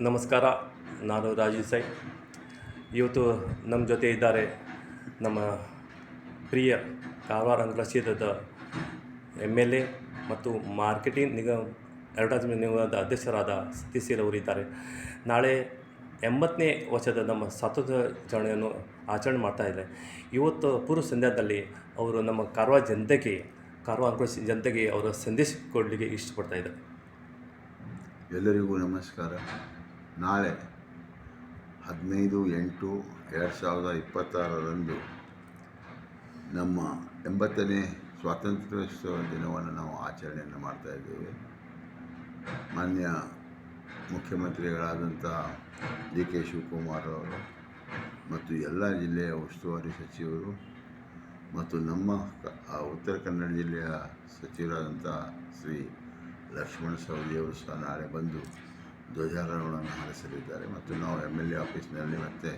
ನಮಸ್ಕಾರ. ನಾನು ರಾಜೀವ್ ಸೈ. ಇವತ್ತು ನಮ್ಮ ಜೊತೆ ಇದ್ದಾರೆ ನಮ್ಮ ಪ್ರಿಯ ಕಾರವಾರ ಅಂಗಳ ಕ್ಷೇತ್ರದ MLA ಮತ್ತು ಮಾರ್ಕೆಟಿಂಗ್ ನಿಗಮ ಅಡ್ವರ್ಟೈಸ್ಮೆಂಟ್ ನಿಗಮದ ಅಧ್ಯಕ್ಷರಾದ ಸತೀಶ್ ಅವರು ಇದ್ದಾರೆ. ನಾಳೆ 80ನೇ ವರ್ಷದ ನಮ್ಮ ಸ್ವಾತಂತ್ರ್ಯಾಚರಣೆಯನ್ನು ಆಚರಣೆ ಮಾಡ್ತಾಯಿದ್ದಾರೆ. ಇವತ್ತು ಪೂರ್ವ ಸಂಧ್ಯಾದಲ್ಲಿ ಅವರು ನಮ್ಮ ಕಾರವಾರ ಅಂಗಳ ಜನತೆಗೆ ಅವರ ಸಂದೇಶ ಕೊಡಲಿಕ್ಕೆ ಇಷ್ಟಪಡ್ತಾಯಿದ್ದಾರೆ. ಎಲ್ಲರಿಗೂ ನಮಸ್ಕಾರ. ನಾಳೆ 15/8/2026 ನಮ್ಮ 80ನೇ ಸ್ವಾತಂತ್ರ್ಯೋತ್ಸವ ದಿನವನ್ನು ನಾವು ಆಚರಣೆಯನ್ನು ಮಾಡ್ತಾಯಿದ್ದೇವೆ. ಮಾನ್ಯ ಮುಖ್ಯಮಂತ್ರಿಗಳಾದಂಥ DK ಶಿವಕುಮಾರ್ ಅವರು ಮತ್ತು ಎಲ್ಲ ಜಿಲ್ಲೆಯ ಉಸ್ತುವಾರಿ ಸಚಿವರು ಮತ್ತು ನಮ್ಮ ಉತ್ತರ ಕನ್ನಡ ಜಿಲ್ಲೆಯ ಸಚಿವರಾದಂಥ ಶ್ರೀ ಲಕ್ಷ್ಮಣ ಸವದಿಯವರು ಸಹ ನಾಳೆ ಬಂದು ಧ್ವಜಾರೋಹಣವನ್ನು ಹಾರಿಸಲಿದ್ದಾರೆ. ಮತ್ತು ನಾವು MLA ಆಫೀಸ್ನಲ್ಲಿ ಮತ್ತು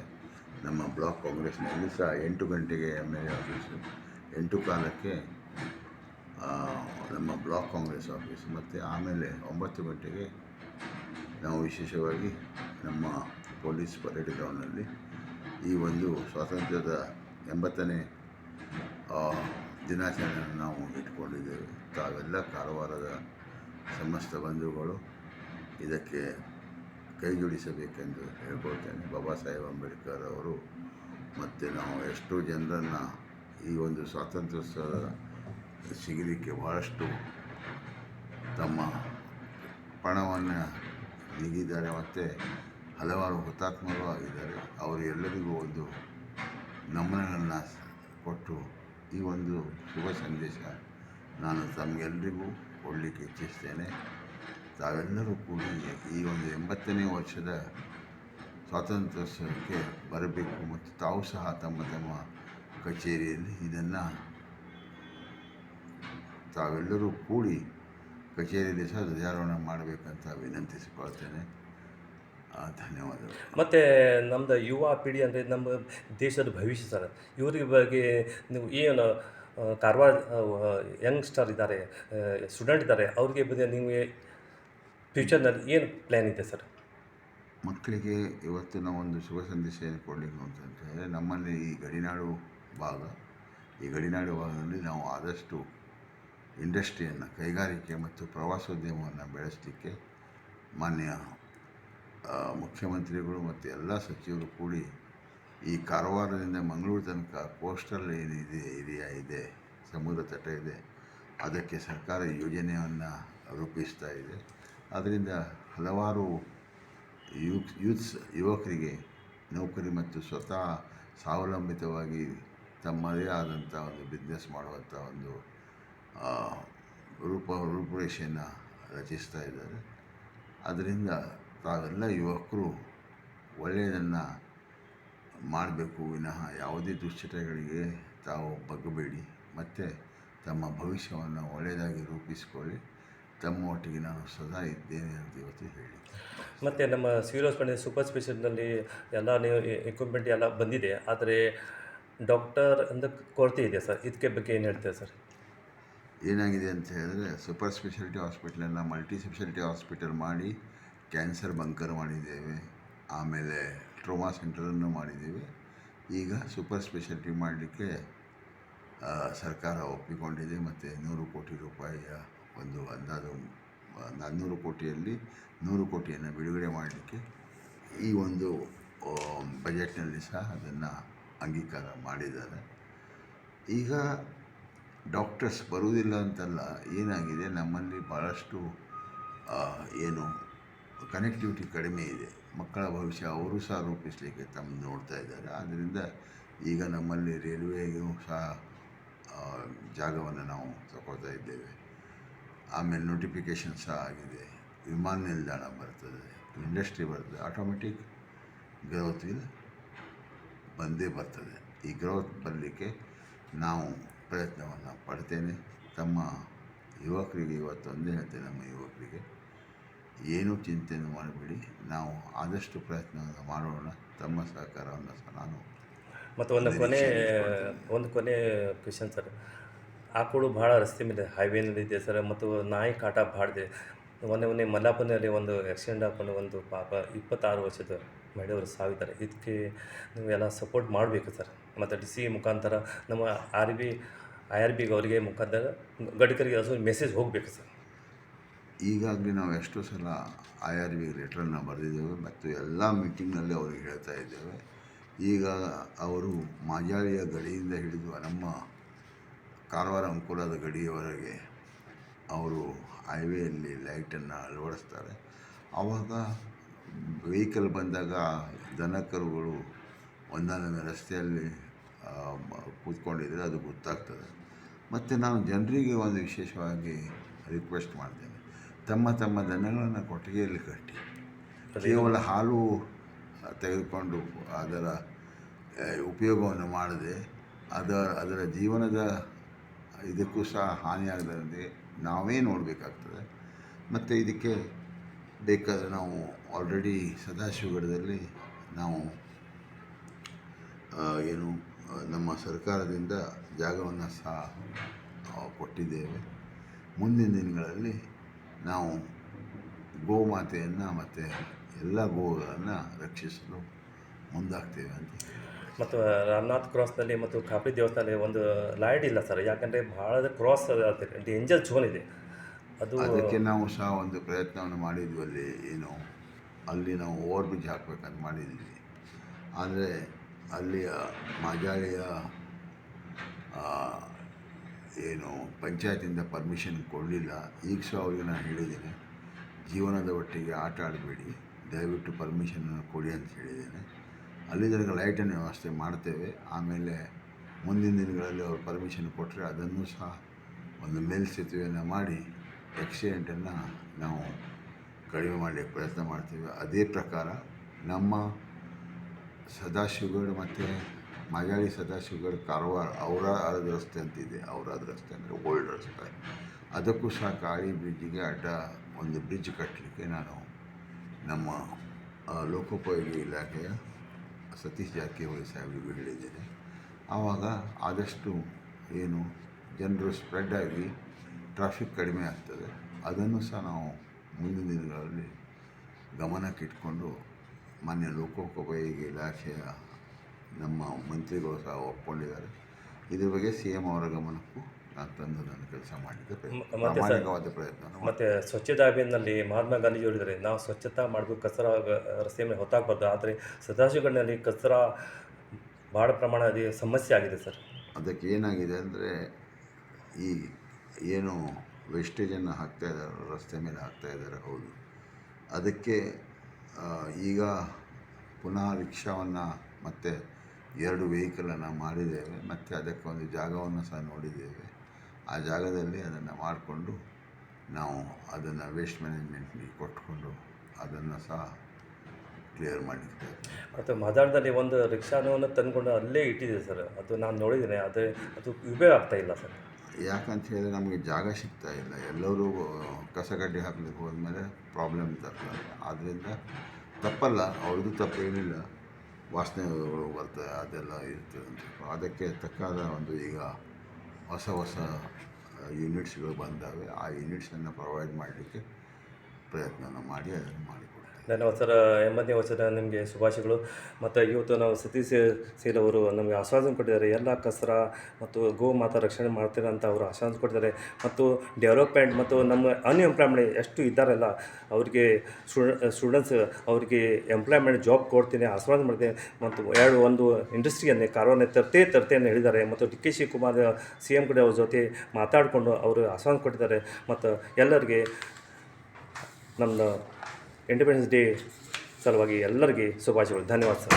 ನಮ್ಮ ಬ್ಲಾಕ್ ಕಾಂಗ್ರೆಸ್ನಲ್ಲಿ ಸಹ 8 ಗಂಟೆಗೆ MLA ಆಫೀಸು, 8:15ಕ್ಕೆ ನಮ್ಮ ಬ್ಲಾಕ್ ಕಾಂಗ್ರೆಸ್ ಆಫೀಸು ಮತ್ತು ಆಮೇಲೆ 9 ಗಂಟೆಗೆ ನಾವು ವಿಶೇಷವಾಗಿ ನಮ್ಮ ಪೊಲೀಸ್ ಪರೇಡ್ ಗ್ರೌಂಡ್ನಲ್ಲಿ ಈ ಒಂದು ಸ್ವಾತಂತ್ರ್ಯದ 80ನೇ ದಿನಾಚರಣೆಯನ್ನು ನಾವು ಇಟ್ಕೊಂಡಿದ್ದೇವೆ. ತಾವೆಲ್ಲ ಕಾರವಾರದ ಸಮಸ್ತ ಬಂಧುಗಳು ಇದಕ್ಕೆ ಕೈ ಜೋಡಿಸಬೇಕೆಂದು ಹೇಳ್ಕೊಳ್ತೇನೆ. ಬಾಬಾ ಸಾಹೇಬ್ ಅಂಬೇಡ್ಕರ್ ಅವರು ಮತ್ತು ನಾವು ಎಷ್ಟೋ ಜನರನ್ನು ಈ ಒಂದು ಸ್ವಾತಂತ್ರ್ಯೋತ್ಸವ ಸಿಗಲಿಕ್ಕೆ ಭಾಳಷ್ಟು ತಮ್ಮ ಪಣವನ್ನು ನೀಗಿದ್ದಾರೆ ಮತ್ತು ಹಲವಾರು ಹುತಾತ್ಮರು ಆಗಿದ್ದಾರೆ. ಅವರು ಎಲ್ಲರಿಗೂ ಒಂದು ನಮನಗಳನ್ನು ಕೊಟ್ಟು ಈ ಒಂದು ಶುಭ ಸಂದೇಶ ನಾನು ತಮಗೆಲ್ಲರಿಗೂ ಕೊಡಲಿಕ್ಕೆ ಇಚ್ಛಿಸ್ತೇನೆ. ತಾವೆಲ್ಲರೂ ಕೂಡಿ ಈ ಒಂದು 80ನೇ ವರ್ಷದ ಸ್ವಾತಂತ್ರ್ಯೋತ್ಸವಕ್ಕೆ ಬರಬೇಕು ಮತ್ತು ತಾವು ಸಹ ತಮ್ಮ ಕಚೇರಿಯಲ್ಲಿ ಇದನ್ನು ತಾವೆಲ್ಲರೂ ಕೂಡಿ ಕಚೇರಿಯಲ್ಲಿ ಸಹ ಧ್ವಜಾರೋಹಣ ಮಾಡಬೇಕಂತ ವಿನಂತಿಸಿಕೊಳ್ತೇನೆ. ಧನ್ಯವಾದಗಳು. ಮತ್ತು ನಮ್ಮದು ಯುವ ಪೀಳಿಗೆ ಅಂದರೆ ನಮ್ಮ ದೇಶದ ಭವಿಷ್ಯ ಸರ್. ಇವ್ರಿಗೆ ಬಗ್ಗೆ ನೀವು ಏನು ಕಾರವಾರ ಯಂಗ್ಸ್ಟರ್ ಇದ್ದಾರೆ, ಸ್ಟೂಡೆಂಟ್ ಇದ್ದಾರೆ, ಅವ್ರಿಗೆ ಬಗ್ಗೆ ನಿಮಗೆ ಫ್ಯೂಚರ್ನಲ್ಲಿ ಏನು ಪ್ಲ್ಯಾನ್ ಇದೆ ಸರ್? ಮಕ್ಕಳಿಗೆ ಇವತ್ತು ನಾವು ಒಂದು ಶುಭ ಸಂದೇಶ ಏನು ಕೊಡಲಿಕ್ಕೆ ಅಂತಂದರೆ, ನಮ್ಮಲ್ಲಿ ಈ ಗಡಿನಾಡು ಭಾಗದಲ್ಲಿ ನಾವು ಆದಷ್ಟು ಇಂಡಸ್ಟ್ರಿಯನ್ನು, ಕೈಗಾರಿಕೆ ಮತ್ತು ಪ್ರವಾಸೋದ್ಯಮವನ್ನು ಬೆಳೆಸಲಿಕ್ಕೆ ಮಾನ್ಯ ಮುಖ್ಯಮಂತ್ರಿಗಳು ಮತ್ತು ಎಲ್ಲ ಸಚಿವರು ಕೂಡಿ ಈ ಕಾರವಾರದಿಂದ ಮಂಗಳೂರು ತನಕ ಕೋಸ್ಟಲ್ ಏನಿದೆ ಏರಿಯಾ ಇದೆ, ಸಮುದ್ರ ತಟ ಇದೆ, ಅದಕ್ಕೆ ಸರ್ಕಾರ ಯೋಜನೆಯನ್ನು ರೂಪಿಸ್ತಾ ಇದೆ. ಅದರಿಂದ ಹಲವಾರು ಯುವಕರಿಗೆ ನೌಕರಿ ಮತ್ತು ಸ್ವತಃ ಸ್ವಾವಲಂಬಿತವಾಗಿ ತಮ್ಮದೇ ಆದಂಥ ಒಂದು ಬಿಸ್ನೆಸ್ ಮಾಡುವಂಥ ಒಂದು ರೂಪುರೇಷೆಯನ್ನು ರಚಿಸ್ತಾ ಇದ್ದಾರೆ. ಅದರಿಂದ ತಾವೆಲ್ಲ ಯುವಕರು ಒಳ್ಳೆಯದನ್ನು ಮಾಡಬೇಕು ವಿನಃ ಯಾವುದೇ ದುಶ್ಚಟಗಳಿಗೆ ತಾವು ಬಗ್ಗಬೇಡಿ ಮತ್ತು ತಮ್ಮ ಭವಿಷ್ಯವನ್ನು ಒಳ್ಳೆಯದಾಗಿ ರೂಪಿಸಿಕೊಳ್ಳಿ. ತಮ್ಮ ಒಟ್ಟಿಗೆ ನಾನು ಸದಾ ಇದ್ದೇನೆ ಅಂತ ಇವತ್ತು ಹೇಳಿ. ಮತ್ತು ನಮ್ಮ ಸಿವಿಲ್ ಹಾಸ್ಪಿಟಲ್ ಸೂಪರ್ ಸ್ಪೆಷಲ್ನಲ್ಲಿ ಎಲ್ಲ ಎಕ್ವಿಪ್ಮೆಂಟ್ ಎಲ್ಲ ಬಂದಿದೆ, ಆದರೆ ಡಾಕ್ಟರ್ ಅಂತ ಕೊರತೆ ಇದೆ ಸರ್. ಇದಕ್ಕೆ ಬಗ್ಗೆ ಏನು ಹೇಳ್ತೀರಾ ಸರ್? ಏನಾಗಿದೆ ಅಂತ ಹೇಳಿದ್ರೆ, ಸೂಪರ್ ಸ್ಪೆಷಾಲಿಟಿ ಹಾಸ್ಪಿಟ್ಲನ್ನು ಮಲ್ಟಿ ಸ್ಪೆಷಾಲಿಟಿ ಹಾಸ್ಪಿಟಲ್ ಮಾಡಿ ಕ್ಯಾನ್ಸರ್ ಬಂಕರ್ ಮಾಡಿದ್ದೇವೆ, ಆಮೇಲೆ ಟ್ರೋಮಾ ಸೆಂಟರನ್ನು ಮಾಡಿದ್ದೇವೆ. ಈಗ ಸೂಪರ್ ಸ್ಪೆಷಾಲಿಟಿ ಮಾಡಲಿಕ್ಕೆ ಸರ್ಕಾರ ಒಪ್ಪಿಕೊಂಡಿದೆ ಮತ್ತು 100 ಕೋಟಿ ರೂಪಾಯಿಯ ಒಂದು ಅಂದಾಜು 400 ಕೋಟಿಯಲ್ಲಿ 100 ಕೋಟಿಯನ್ನು ಬಿಡುಗಡೆ ಮಾಡಲಿಕ್ಕೆ ಈ ಒಂದು ಬಜೆಟ್ನಲ್ಲಿ ಸಹ ಅದನ್ನು ಅಂಗೀಕಾರ ಮಾಡಿದ್ದಾರೆ. ಈಗ ಡಾಕ್ಟರ್ಸ್ ಬರುವುದಿಲ್ಲ ಅಂತಲ್ಲ, ಏನಾಗಿದೆ ನಮ್ಮಲ್ಲಿ ಭಾಳಷ್ಟು ಏನು ಕನೆಕ್ಟಿವಿಟಿ ಕಡಿಮೆ ಇದೆ. ಮಕ್ಕಳ ಭವಿಷ್ಯ ಅವರು ಸಹ ರೂಪಿಸಲಿಕ್ಕೆ ನೋಡ್ತಾ ಇದ್ದಾರೆ. ಆದ್ದರಿಂದ ಈಗ ನಮ್ಮಲ್ಲಿ ರೈಲ್ವೆಗೂ ಸಹ ಜಾಗವನ್ನು ನಾವು ತಗೊಳ್ತಾ ಇದ್ದೇವೆ. ಆಮೇಲೆ ನೋಟಿಫಿಕೇಷನ್ ಸಹ ಆಗಿದೆ, ವಿಮಾನ ನಿಲ್ದಾಣ ಬರ್ತದೆ, ಇಂಡಸ್ಟ್ರಿ ಬರ್ತದೆ, ಆಟೋಮೆಟಿಕ್ ಗ್ರೋತ್ ಬಂದೇ ಬರ್ತದೆ. ಈ ಗ್ರೋತ್ ಬರಲಿಕ್ಕೆ ನಾವು ಪ್ರಯತ್ನವನ್ನು ಪಡ್ತೇನೆ. ತಮ್ಮ ಯುವಕರಿಗೆ ಇವತ್ತು ಒಂದೇ ಹೇಳ್ತೇನೆ, ನಮ್ಮ ಯುವಕರಿಗೆ ಏನೂ ಚಿಂತೆಯನ್ನು ಮಾಡಬೇಡಿ, ನಾವು ಆದಷ್ಟು ಪ್ರಯತ್ನವನ್ನು ಮಾಡೋಣ. ತಮ್ಮ ಸಹಕಾರವನ್ನು ಸಹ ನಾನು ಮತ್ತು ಒಂದು ಕೊನೆ ಕ್ವೆಶನ್ ಸರ್. ಆಕಳು ಭಾಳ ರಸ್ತೆ ಮೇಲೆ ಹೈವೇನಲ್ಲಿದೆ ಸರ್, ಮತ್ತು ನಾಯಿ ಕಾಟ ಭಾಳ ಇದೆ. ಮೊನ್ನೆ ಮಲ್ಲಾಪುರದಲ್ಲಿ ಒಂದು ಆಕ್ಸಿಡೆಂಟ್ ಹಾಕ್ಕೊಂಡು ಒಂದು ಪಾಪ 26 ವರ್ಷದ ಮಹಿಳೆಯವರು ಸಾವಿದ್ದಾರೆ. ಇದಕ್ಕೆ ನೀವೆಲ್ಲ ಸಪೋರ್ಟ್ ಮಾಡಬೇಕು ಸರ್. ಮತ್ತು DC ಮುಖಾಂತರ ನಮ್ಮ IRB ಅವರಿಗೆ ಮುಖಾಂತರ ಗಡ್ಕರಿಗೆ ಅದು ಮೆಸೇಜ್ ಹೋಗಬೇಕು ಸರ್. ಈಗಾಗಲೇ ನಾವು ಎಷ್ಟೋ ಸಲ IRB ಲೆಟ್ರನ್ನು ಬರೆದಿದ್ದೇವೆ ಮತ್ತು ಎಲ್ಲ ಮೀಟಿಂಗ್ನಲ್ಲಿ ಅವ್ರಿಗೆ ಹೇಳ್ತಾ ಇದ್ದೇವೆ. ಈಗ ಅವರು ಮಾಜಾಳಿಯ ಗಡಿಯಿಂದ ಹಿಡಿದು ನಮ್ಮ ಕಾರವಾರ ಅಂಕೋಲಾದ ಗಡಿಯವರೆಗೆ ಅವರು ಹೈವೇಯಲ್ಲಿ ಲೈಟನ್ನು ಅಳವಡಿಸ್ತಾರೆ. ಆವಾಗ ವೆಹಿಕಲ್ ಬಂದಾಗ ದನಕರುಗಳು ಒಂದೊಂದು ರಸ್ತೆಯಲ್ಲಿ ಕೂತ್ಕೊಂಡಿದ್ದರೆ ಅದು ಗೊತ್ತಾಗ್ತದೆ. ಮತ್ತು ನಾನು ಜನರಿಗೆ ಒಂದು ವಿಶೇಷವಾಗಿ ರಿಕ್ವೆಸ್ಟ್ ಮಾಡ್ತೇನೆ, ತಮ್ಮ ದನಗಳನ್ನು ಕೊಟ್ಟಿಗೆಯಲ್ಲಿ ಕಟ್ಟಿ ಕೇವಲ ಹಾಲು ತೆಗೆದುಕೊಂಡು ಅದರ ಉಪಯೋಗವನ್ನು ಮಾಡದೆ ಅದರ ಜೀವನದ ಇದಕ್ಕೂ ಸಹ ಹಾನಿಯಾಗದಂತೆ ನಾವೇ ನೋಡಬೇಕಾಗ್ತದೆ. ಮತ್ತು ಇದಕ್ಕೆ ಬೇಕಾದರೆ ನಾವು ಆಲ್ರೆಡಿ ಸದಾಶಿವಗಢದಲ್ಲಿ ನಾವು ನಮ್ಮ ಸರ್ಕಾರದಿಂದ ಜಾಗವನ್ನು ಸಹ ಕೊಟ್ಟಿದ್ದೇವೆ. ಮುಂದಿನ ದಿನಗಳಲ್ಲಿ ನಾವು ಗೋಮಾತೆಯನ್ನು ಮತ್ತು ಎಲ್ಲ ಗೋಗಳನ್ನು ರಕ್ಷಿಸಲು ಮುಂದಾಗ್ತೇವೆ ಅಂತ. ಮತ್ತು ರಾಮನಾಥ್ ಕ್ರಾಸ್ನಲ್ಲಿ ಮತ್ತು ಕಾಪಿ ದೇವಸ್ಥಾನದಲ್ಲಿ ಒಂದು ಲೈಟ್ ಇಲ್ಲ ಸರ್. ಯಾಕಂದರೆ ಭಾಳ ಕ್ರಾಸ್ ಡೇಂಜರ್ ಝೋನ್ ಇದೆ. ಅದಕ್ಕೆ ನಾವು ಸಹ ಒಂದು ಪ್ರಯತ್ನವನ್ನು ಮಾಡಿದ್ವಿ. ಅಲ್ಲಿ ನಾವು ಓವರ್ ಬ್ರಿಡ್ಜ್ ಹಾಕಬೇಕಂತ ಮಾಡಿದ್ವಿ. ಆದರೆ ಅಲ್ಲಿಯ ಮಾಜಾಳಿಯ ಪಂಚಾಯತಿಂದ ಪರ್ಮಿಷನ್ ಕೊಡಲಿಲ್ಲ. ಈಗ ಸಹ ಅವರಿಗೆ ನಾನು ಹೇಳಿದ್ದೇನೆ, ಜೀವನದ ಒಟ್ಟಿಗೆ ಆಟ ಆಡಬೇಡಿ, ದಯವಿಟ್ಟು ಪರ್ಮಿಷನನ್ನು ಕೊಡಿ ಅಂತ ಹೇಳಿದ್ದೇನೆ. ಅಲ್ಲಿ ತನಕ ಲೈಟನ್ನು ವ್ಯವಸ್ಥೆ ಮಾಡ್ತೇವೆ. ಆಮೇಲೆ ಮುಂದಿನ ದಿನಗಳಲ್ಲಿ ಅವರು ಪರ್ಮಿಷನ್ ಕೊಟ್ಟರೆ ಅದನ್ನು ಸಹ ಒಂದು ಮೇಲ್ಸೇತುವೆಯನ್ನು ಮಾಡಿ ಆಕ್ಸಿಡೆಂಟನ್ನು ನಾವು ಕಡಿಮೆ ಮಾಡಲಿಕ್ಕೆ ಪ್ರಯತ್ನ ಮಾಡ್ತೇವೆ. ಅದೇ ಪ್ರಕಾರ ನಮ್ಮ ಸದಾಶಿವಗಢ ಮತ್ತು ಮಾಜಾಳಿ ಸದಾಶಿವಗಢ ಕಾರವಾರ ಔರಾದ ರಸ್ತೆ ಅಂತಿದೆ. ಔರಾದ ರಸ್ತೆ ಅಂದರೆ ಓಲ್ಡ್ ರಸ್ತೆ. ಅದಕ್ಕೂ ಸಹ ಕಾಳಿ ಬ್ರಿಡ್ಜಿಗೆ ಅಡ್ಡ ಒಂದು ಬ್ರಿಡ್ಜ್ ಕಟ್ಟಲಿಕ್ಕೆ ನಾನು ನಮ್ಮ ಲೋಕೋಪಯೋಗಿ ಇಲಾಖೆಯ ಸತೀಶ್ ಜಾರಕಿಹೊಳಿ ಸಾಹೇಬರಿಗೂ ಹೇಳಿದ್ದೇನೆ. ಆವಾಗ ಆದಷ್ಟು ಜನರು ಸ್ಪ್ರೆಡ್ ಆಗಿ ಟ್ರಾಫಿಕ್ ಕಡಿಮೆ ಆಗ್ತದೆ. ಅದನ್ನು ಸಹ ನಾವು ಮುಂದಿನ ದಿನಗಳಲ್ಲಿ ಗಮನಕ್ಕಿಟ್ಕೊಂಡು ಮಾನ್ಯ ಲೋಕೋಪಯೋಗಿ ಇಲಾಖೆಯ ನಮ್ಮ ಮಂತ್ರಿಗಳು ಸಹ ಒಪ್ಕೊಂಡಿದ್ದಾರೆ. ಇದ್ರ ಬಗ್ಗೆ CM ಅವರ ಗಮನಕ್ಕೂ ನಾನು ತಂದು ನನ್ನ ಕೆಲಸ ಮಾಡಿದ್ದೆ ಪ್ರಾಮಾಣಿಕವಾದ ಪ್ರಯತ್ನ. ಮತ್ತು ಸ್ವಚ್ಛತಾ ಅಭಿಯಾನದಲ್ಲಿ ಮಹಾತ್ಮ ಗಾಂಧೀಜಿ ಹೇಳಿದರೆ ನಾವು ಸ್ವಚ್ಛತಾ ಮಾಡಬೇಕು, ಕಚರ ರಸ್ತೆ ಮೇಲೆ ಹೊತ್ತಾಗಬಾರ್ದು. ಆದರೆ ಸದಾಶಿವಗಢನಲ್ಲಿ ಕಚರ ಭಾಳ ಪ್ರಮಾಣದಲ್ಲಿ ಸಮಸ್ಯೆ ಆಗಿದೆ ಸರ್. ಅದಕ್ಕೆ ಏನಾಗಿದೆ ಅಂದರೆ ವೇಸ್ಟೇಜನ್ನು ಹಾಕ್ತಾಯಿದ್ದಾರೆ, ರಸ್ತೆ ಮೇಲೆ ಹಾಕ್ತಾಯಿದ್ದಾರೆ. ಹೌದು, ಅದಕ್ಕೆ ಈಗ ಪುನಃ ರಿಕ್ಷಾವನ್ನು ಮತ್ತು 2 ವೆಹಿಕಲನ್ನು ಮಾಡಿದ್ದೇವೆ. ಮತ್ತು ಅದಕ್ಕೆ ಒಂದು ಜಾಗವನ್ನು ಸಹ ನೋಡಿದ್ದೇವೆ. ಆ ಜಾಗದಲ್ಲಿ ಅದನ್ನು ಮಾಡಿಕೊಂಡು ನಾವು ಅದನ್ನು ವೇಸ್ಟ್ ಮ್ಯಾನೇಜ್ಮೆಂಟ್ಗೆ ಕೊಟ್ಕೊಂಡು ಅದನ್ನು ಸಹ ಕ್ಲಿಯರ್ ಮಾಡಲಿಕ್ಕೆ. ಮತ್ತು ಮಾದಾಡದಲ್ಲಿ ಒಂದು ರಿಕ್ಷಾನವನ್ನು ತಂದುಕೊಂಡು ಅಲ್ಲೇ ಇಟ್ಟಿದೆ ಸರ್. ಅದು ನಾನು ನೋಡಿದ್ದೇನೆ. ಆದರೆ ಅದು ಉಪಯೋಗ ಆಗ್ತಾಯಿಲ್ಲ ಸರ್. ಯಾಕಂತ ಹೇಳಿದ್ರೆ ನಮಗೆ ಜಾಗ ಸಿಗ್ತಾ ಇಲ್ಲ. ಎಲ್ಲರೂ ಕಸಗಡ್ಡೆ ಹಾಕ್ಲಿಕ್ಕೆ ಹೋದ್ಮೇಲೆ ಪ್ರಾಬ್ಲಮ್ ತರ್ತಾರೆ. ಆದ್ದರಿಂದ ತಪ್ಪಲ್ಲ, ಅವ್ರದ್ದು ತಪ್ಪೇನಿಲ್ಲ, ವಾಸನೆಗಳು ಬರ್ತದೆ, ಅದೆಲ್ಲ ಇರ್ತದೆ. ಅದಕ್ಕೆ ತಕ್ಕಾದ ಒಂದು ಈಗ ಹೊಸ ಯೂನಿಟ್ಸ್ಗಳು ಬಂದಾವೆ. ಆ ಯೂನಿಟ್ಸನ್ನು ಪ್ರೊವೈಡ್ ಮಾಡಲಿಕ್ಕೆ ಪ್ರಯತ್ನ ಮಾಡಿ ಅದನ್ನು ಮಾಡಿಕೊಡ್ತೀವಿ. ಧನ್ಯವಾದ ಸರ್. 80ನೇ ವರ್ಷದ ನಿಮಗೆ ಶುಭಾಶಯಗಳು. ಮತ್ತು ಇವತ್ತು ನಾವು ಸತೀಶ್ ಸೇಲ್ ಅವರು ನಮಗೆ ಆಶ್ವಾಸನೆ ಕೊಟ್ಟಿದ್ದಾರೆ. ಎಲ್ಲ ಕಸರ ಮತ್ತು ಗೋಮಾತಾ ರಕ್ಷಣೆ ಮಾಡ್ತೀರ ಅಂತ ಅವರು ಆಶ್ವಾಸನೆ ಕೊಟ್ಟಿದ್ದಾರೆ. ಮತ್ತು ಡೆವಲಪ್ಮೆಂಟ್ ಮತ್ತು ನಮ್ಮ ಅನ್ಎಂಪ್ಲಾಯ್ಮೆಂಟ್ ಎಷ್ಟು ಇದ್ದಾರಲ್ಲ ಅವರಿಗೆ ಸ್ಟೂಡೆಂಟ್ಸ್ ಅವರಿಗೆ ಎಂಪ್ಲಾಯ್ಮೆಂಟ್ ಜಾಬ್ ಕೊಡ್ತೀನಿ ಆಶ್ವಾಸನೆ ಮಾಡ್ತೀನಿ. ಮತ್ತು ಒಂದು ಇಂಡಸ್ಟ್ರಿಯನ್ನು ಕಾರವಾರ ತರ್ತೇನೆ ಹೇಳಿದ್ದಾರೆ. ಮತ್ತು DK ಶಿವಕುಮಾರ್ CM ಕಡೆ ಅವ್ರ ಜೊತೆ ಮಾತಾಡಿಕೊಂಡು ಅವರು ಆಶ್ವಾಸನೆ ಕೊಟ್ಟಿದ್ದಾರೆ. ಮತ್ತು ಎಲ್ಲರಿಗೆ ನಮ್ಮ ಇಂಡಿಪೆಂಡೆನ್ಸ್ ಡೇ ಸಲುವಾಗಿ ಎಲ್ಲರಿಗೆ ಶುಭಾಶಯಗಳು. ಧನ್ಯವಾದ ಸರ್.